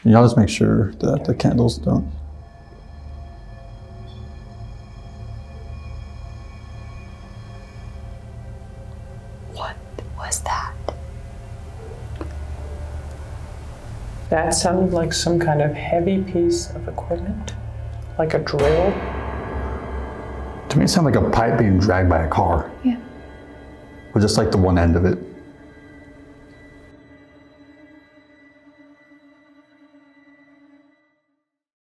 Y'all just make sure that the candles don't. What was that? That sounded like some kind of heavy piece of equipment, like a drill. To me, it sounded like a pipe being dragged by a car. Yeah. Or just like the one end of it.